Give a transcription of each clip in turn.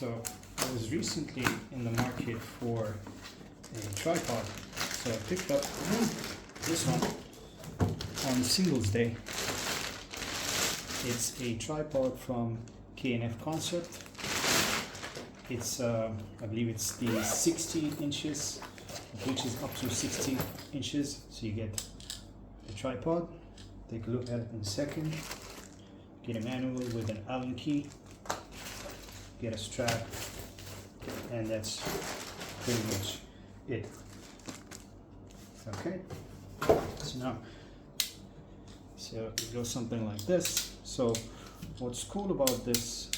So I was recently in the market for a tripod. So I picked up this one on Singles Day. It's a tripod from K&F Concept. It's I believe it's the 60 inches, which is up to 60 inches. So you get the tripod. Take a look at it in a second. Get a manual with an Allen key. Get a strap, and that's pretty much it. Okay. So it goes something like this. So what's cool about this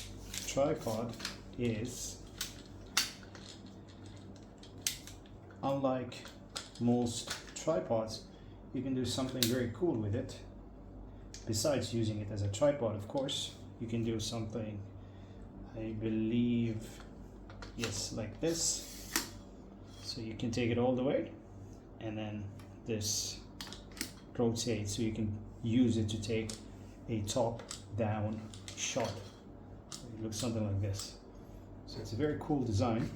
tripod is, unlike most tripods, you can do something very cool with it. Besides using it as a tripod, of course, you can do something, I believe, yes, like this. So you can take it all the way, and then this rotates, so you can use it to take a top-down shot. It looks something like this. So it's a very cool design.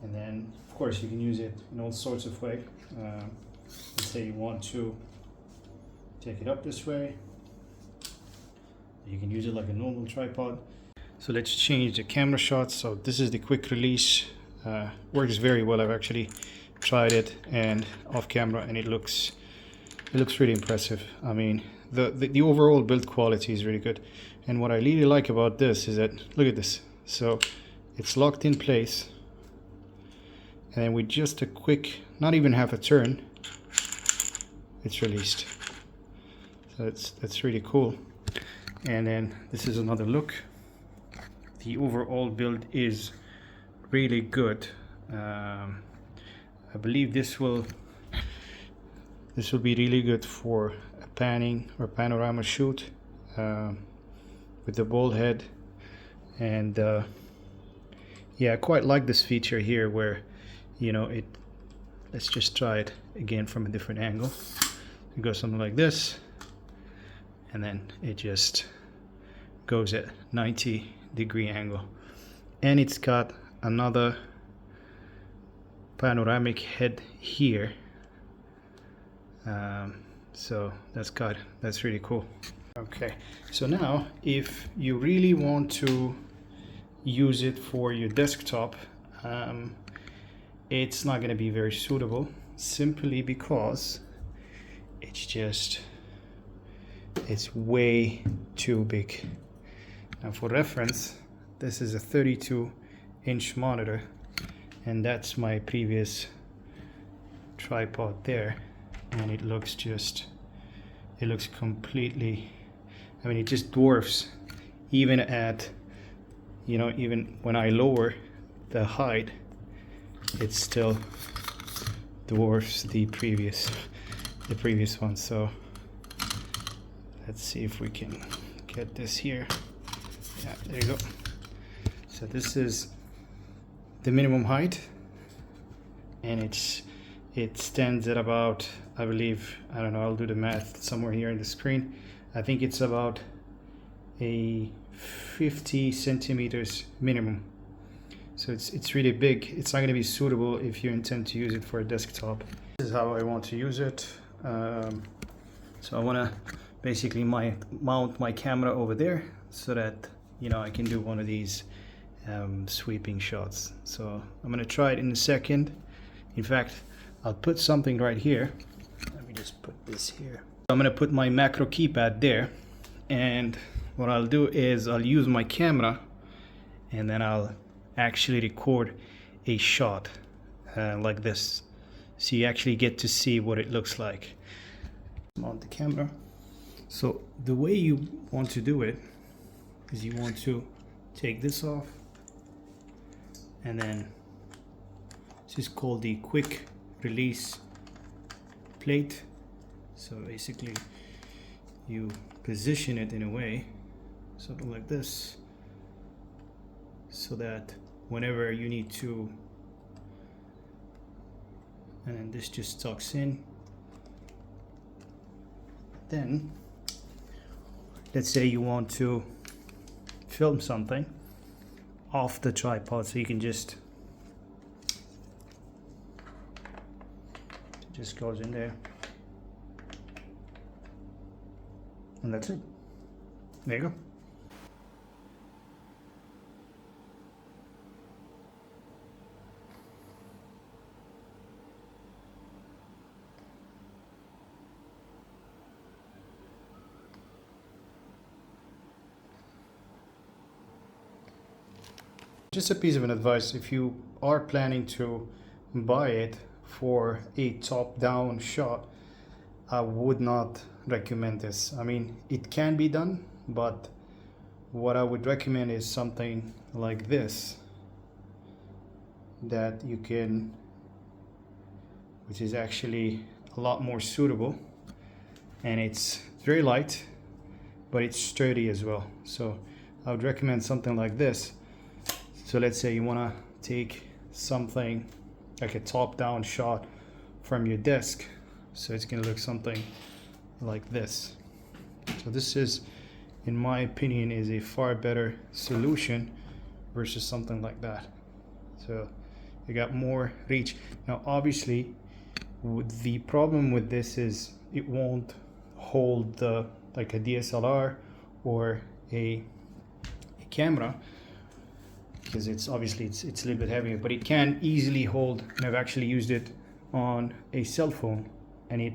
And then, of course, you can use it in all sorts of ways. Let's say you want to take it up this way. You can use it like a normal tripod. So let's change the camera shot. So this is the quick release. Works very well. I've actually tried it and off camera, and it looks really impressive. I mean, the overall build quality is really good. And what I really like about this is that, look at this. So it's locked in place, and then with just a quick, not even half a turn, it's released. So that's really cool. And then this is another look. The overall build is really good. I believe this will be really good for a panning or panorama shoot with the ball head. And yeah, I quite like this feature here where, you know, let's just try it again from a different angle. It goes something like this, and then it just goes at 90-degree angle. And it's got another panoramic head here. So that's really cool. Okay, so now if you really want to use it for your desktop, it's not going to be very suitable, simply because it's way too big. Now for reference, this is a 32-inch monitor, and that's my previous tripod there, and it looks completely, I mean, it just dwarfs, even at, you know, even when I lower the height, it still dwarfs the previous one. So let's see if we can get this here. Yeah, there you go. So this is the minimum height, and it stands at about, I believe, I don't know, I'll do the math somewhere here in the screen. I think it's about a 50 centimeters minimum. So it's really big. It's not going to be suitable if you intend to use it for a desktop. This is how I want to use it. So I want to basically mount my camera over there so that, you know, I can do one of these sweeping shots. So I'm going to try it in a second. In fact, I'll put something right here. Let me just put this here. I'm going to put my macro keypad there, and what I'll do is I'll use my camera, and then I'll actually record a shot like this, so you actually get to see what it looks like. Mount the camera. So the way you want to do it is you want to take this off, and then this is called the quick release plate. So basically you position it in a way, something like this, so that whenever you need to, and then this just tucks in. Then let's say you want to film something, off the tripod, so you can just goes in there, and that's it. There you go. Just a piece of advice: if you are planning to buy it for a top-down shot, I would not recommend this. I mean, it can be done, but what I would recommend is something like this, that you can, which is actually a lot more suitable, and it's very light, but it's sturdy as well. So I would recommend something like this. So let's say you want to take something like a top-down shot from your desk. So it's going to look something like this. So this is, in my opinion, is a far better solution versus something like that. So you got more reach. Now obviously the problem with this is it won't hold like a DSLR or a camera, because it's obviously it's a little bit heavier, but it can easily hold, and I've actually used it on a cell phone, and it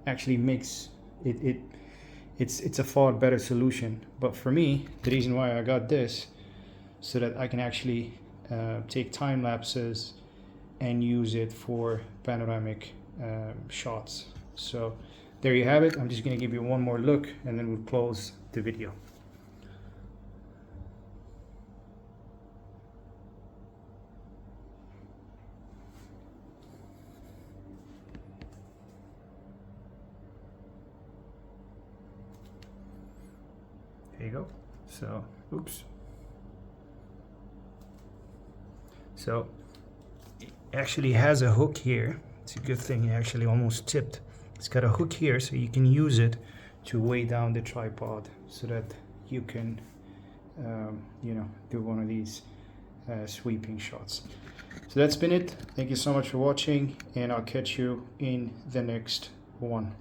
actually makes it's a far better solution. But for me, the reason why I got this, so that I can actually take time lapses and use it for panoramic shots. So there you have it. I'm just going to give you one more look, and then we'll close the video. There you go. So, oops. So it actually has a hook here. It's a good thing it actually almost tipped. It's got a hook here, so you can use it to weigh down the tripod, so that you can you know, do one of these sweeping shots. So that's been it. Thank you so much for watching, and I'll catch you in the next one.